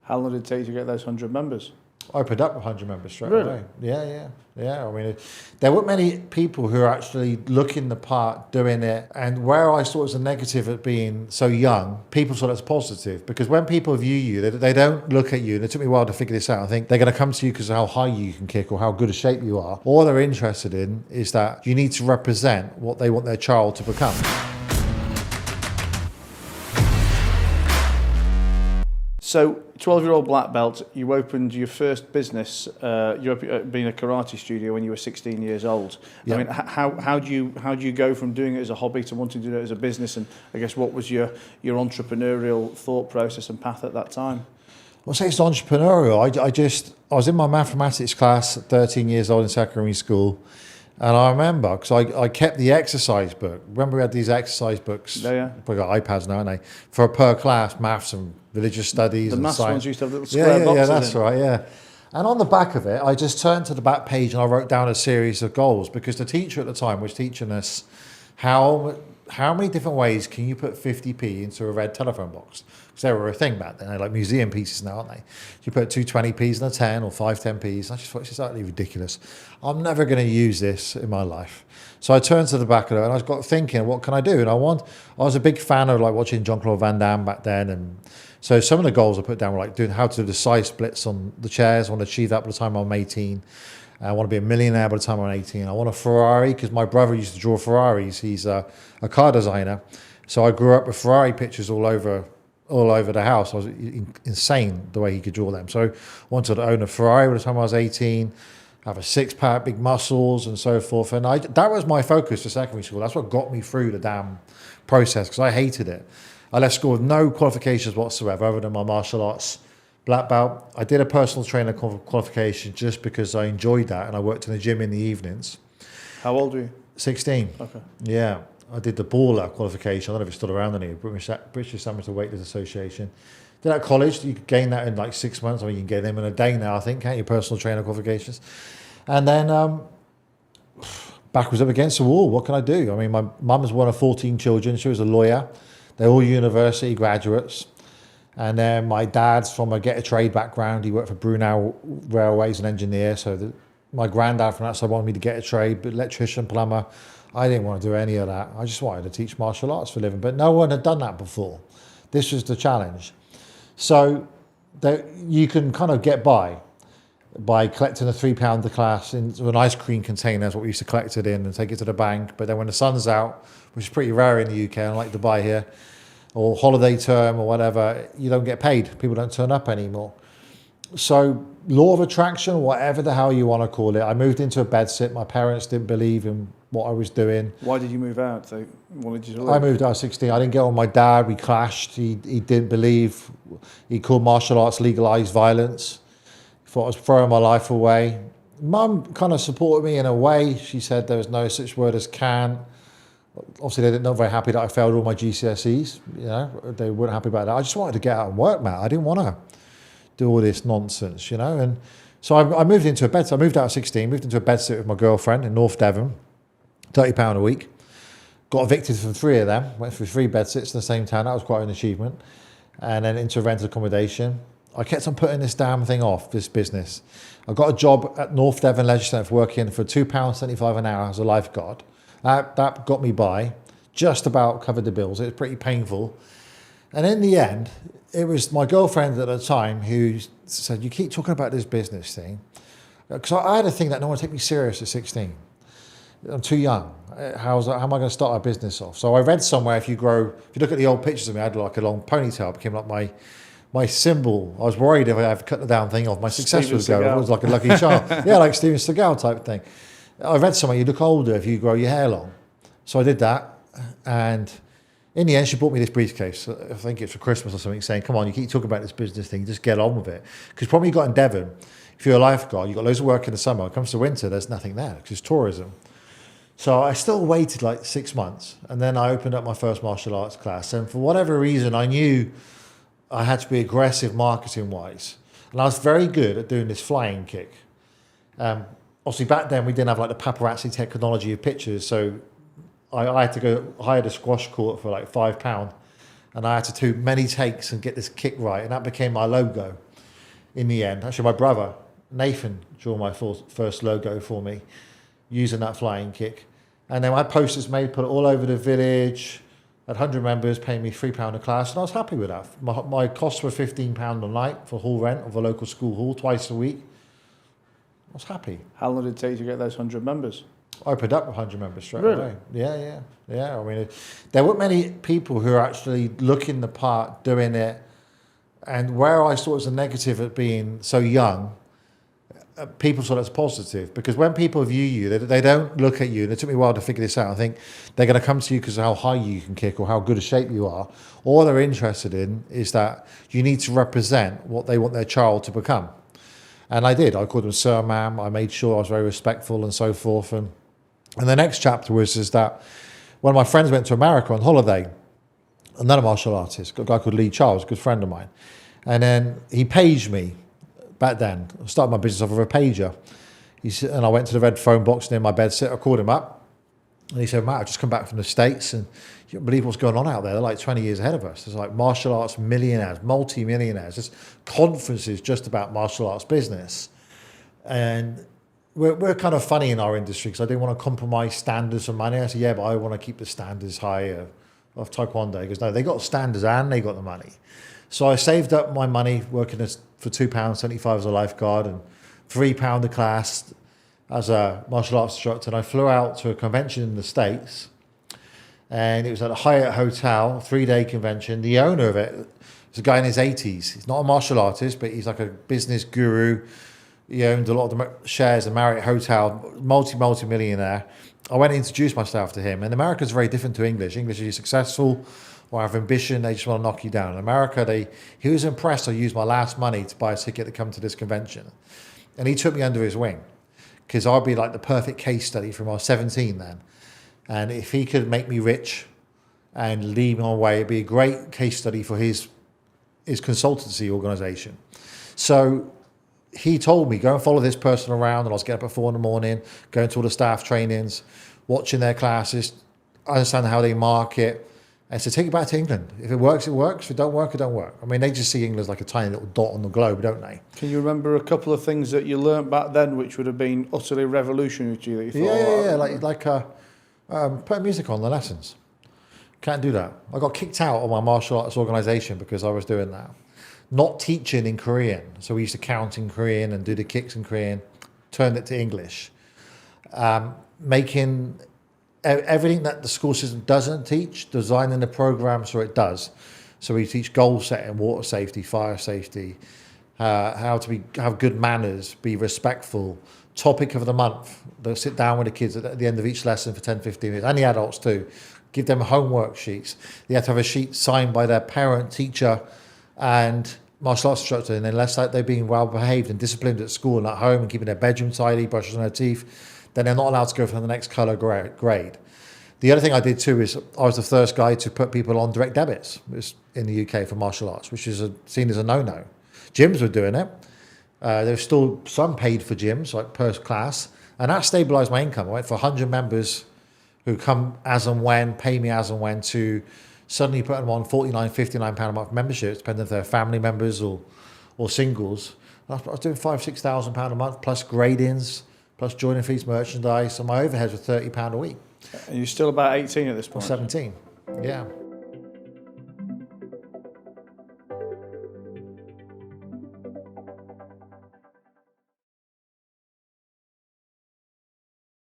How long did it take to get those 100 members? I opened up 100 members straight away. Yeah. I mean, there weren't many people who are actually looking the part, doing it. And where I saw it as a negative at being so young, people saw it as positive. Because when people view you, they don't look at you. And it took me a while to figure this out. I think they're going to come to you because of how high you can kick or how good a shape you are. All they're interested in is that you need to represent what they want their child to become. So, 12-year-old black belt, you opened your first business, being a karate studio when you were 16 years old. Yep. I mean, how do you go from doing it as a hobby to wanting to do it as a business? And I guess what was your entrepreneurial thought process and path at that time? Well, say it's entrepreneurial. I was in my mathematics class at 13 years old in secondary school. And I remember, because I kept the exercise book. Remember we had these exercise books? Oh, yeah. We've got iPads now, haven't they? For per class, maths and religious studies. The and maths science. ones used to have little square boxes. Yeah, that's right, yeah. And on the back of it, I just turned to the back page and I wrote down a series of goals because the teacher at the time was teaching us how many different ways can you put 50p into a red telephone box? Because they were a thing back then. They're like museum pieces now, aren't they? You put 2 20p's in a 10 or 5 10p's. I just thought, it's just utterly ridiculous. I'm never going to use this in my life. So I turned to the back of it and I got thinking, what can I do? And I was a big fan of like watching Jean-Claude Van Damme back then. And so some of the goals I put down were like doing how to do the side splits on the chairs. I want to achieve that by the time I'm 18. I want to be a millionaire by the time I'm 18. I want a Ferrari because my brother used to draw Ferraris. He's a car designer. So I grew up with Ferrari pictures all over the house. I was insane the way he could draw them. So I wanted to own a Ferrari by the time I was 18, have a six-pack, big muscles and so forth. And that was my focus for secondary school. That's what got me through the damn process because I hated it. I left school with no qualifications whatsoever other than my martial arts black belt. I did a personal trainer qualification just because I enjoyed that and I worked in the gym in the evenings. How old were you? 16. Okay. Yeah. I did the baller qualification. I don't know if it's still around anymore. British Amateur Weightlifters Association. Did that at college. You could gain that in like 6 months. I mean, you can get them in a day now, I think, can't you? Personal trainer qualifications. And then back was up against the wall. What can I do? I mean, my mum was one of 14 children. She was a lawyer. They're all university graduates. And then my dad's from a get-a-trade background. He worked for Brunel Railways, an engineer. So my granddad from that side wanted me to get a trade, but electrician, plumber. I didn't want to do any of that. I just wanted to teach martial arts for a living. But no one had done that before. This was the challenge. So you can kind of get by collecting a £3 a class into an ice cream container. That's what we used to collect it in and take it to the bank. But then when the sun's out, which is pretty rare in the UK, unlike Dubai here, or holiday term or whatever, you don't get paid. People don't turn up anymore. So law of attraction, whatever the hell you want to call it. I moved into a bedsit. My parents didn't believe in what I was doing. Why did you move out? They wanted you to leave? I moved out at 16. I didn't get on with my dad. We clashed. He didn't believe. He called martial arts legalized violence. He thought I was throwing my life away. Mum kind of supported me in a way. She said there was no such word as can. Obviously, they not very happy that I failed all my GCSEs. You know, they weren't happy about that. I just wanted to get out and work, Matt. I didn't want to do all this nonsense, you know. And so I moved into a bed. I moved out at 16, moved into a bedsit with my girlfriend in North Devon, £30 a week. Got evicted from 3 of them. Went through 3 bedsits in the same town. That was quite an achievement. And then into rented accommodation. I kept on putting this damn thing off, this business. I got a job at North Devon Leisure Centre working for £2.75 an hour as a lifeguard. That got me by, just about covered the bills. It was pretty painful. And in the end, it was my girlfriend at the time who said, you keep talking about this business thing. Because I had a thing that no one would take me serious at 16. I'm too young. How am I going to start a business off? So I read somewhere, if you look at the old pictures of me, I had like a long ponytail. It became like my symbol. I was worried if I ever cut the damn thing off, my success would go. It was like a lucky charm. Yeah, like Steven Seagal type thing. I read somewhere, you look older if you grow your hair long. So I did that. And in the end, she bought me this briefcase. I think it's for Christmas or something, saying, come on, you keep talking about this business thing, just get on with it. Because the problem you got in Devon, if you're a lifeguard, you've got loads of work in the summer. When it comes to winter, there's nothing there because it's tourism. So I still waited like 6 months. And then I opened up my first martial arts class. And for whatever reason, I knew I had to be aggressive marketing-wise. And I was very good at doing this flying kick. Obviously, back then, we didn't have like the paparazzi technology of pictures. So I had to go hire a squash court for like £5. And I had to do many takes and get this kick right. And that became my logo. in the end. Actually, my brother, Nathan, drew my first logo for me using that flying kick. And then I had posters made, put it all over the village. I had 100 members paying me £3 a class, and I was happy with that. My costs were £15 a night for hall rent of a local school hall twice a week. I was happy. How long did it take to get those 100 members? I opened up 100 members straight Really? away. Yeah. I mean, there weren't many people who are actually looking the part, doing it. And where I saw it as a negative at being so young, people saw it as positive, because when people view you, they don't look at you, and it took me a while to figure this out. I think they're going to come to you because of how high you can kick or how good a shape you are. All they're interested in is that you need to represent what they want their child to become. And I did. I called them sir, ma'am. I made sure I was very respectful and so forth. And the next chapter is that one of my friends went to America on holiday, another martial artist, a guy called Lee Charles, a good friend of mine. And then he paged me. Back then, I started my business off with a pager. And I went to the red phone box near my bed, I called him up, and he said, Matt, I've just come back from the States, and you don't believe what's going on out there. They're like 20 years ahead of us. There's like martial arts millionaires, multi-millionaires. There's conferences just about martial arts business. And we're kind of funny in our industry, because I didn't want to compromise standards for money. I said, yeah, but I want to keep the standards high of Taekwondo. He goes, no, they got standards and they got the money. So I saved up my money working for £2.75 as a lifeguard and £3 a class as a martial arts instructor. And I flew out to a convention in the States, and it was at a Hyatt hotel, a 3-day convention. The owner of it was a guy in his 80s. He's not a martial artist, but he's like a business guru. He owned a lot of the shares in Marriott Hotel, multi-millionaire. I went and introduced myself to him. And America's very different to English. English, is successful or have ambition, they just want to knock you down. In America, he was impressed I used my last money to buy a ticket to come to this convention. And he took me under his wing, because I'd be like the perfect case study from I was 17 then. And if he could make me rich and lead me on my way, it'd be a great case study for his consultancy organization. So he told me, go and follow this person around, and I was getting up at 4 a.m, going to all the staff trainings, watching their classes, understand how they market. And so take it back to England. If it works, it works. If it don't work, it don't work. I mean, they just see England as like a tiny little dot on the globe, don't they? Can you remember a couple of things that you learnt back then which would have been utterly revolutionary to you? That you thought, like putting music on the lessons. Can't do that. I got kicked out of my martial arts organisation because I was doing that. Not teaching in Korean. So we used to count in Korean and do the kicks in Korean. Turned it to English. Making everything that the school system doesn't teach, designing the program so it does. So we teach goal setting, water safety, fire safety, how to have good manners, be respectful. Topic of the month. They'll sit down with the kids at the end of each lesson for 10, 15 minutes, and the adults too. Give them homework sheets. They have to have a sheet signed by their parent, teacher, and martial arts instructor. And unless they're being well behaved and disciplined at school and at home and keeping their bedroom tidy, brushing their teeth, then they're not allowed to go for the next colour grade. The other thing I did too is I was the first guy to put people on direct debits in the UK for martial arts, which is seen as a no-no. Gyms were doing it. There's still some paid for gyms, like per class, and that stabilised my income. I went for 100 members who come as and when, pay me as and when, to suddenly putting them on £49, £59 a month memberships, depending if they're family members or singles. I was doing £5,000, £6,000 a month, plus gradings, plus joining fees, merchandise, and my overheads were £30 a week. And you're still about 18 at this point? I'm 17, yeah.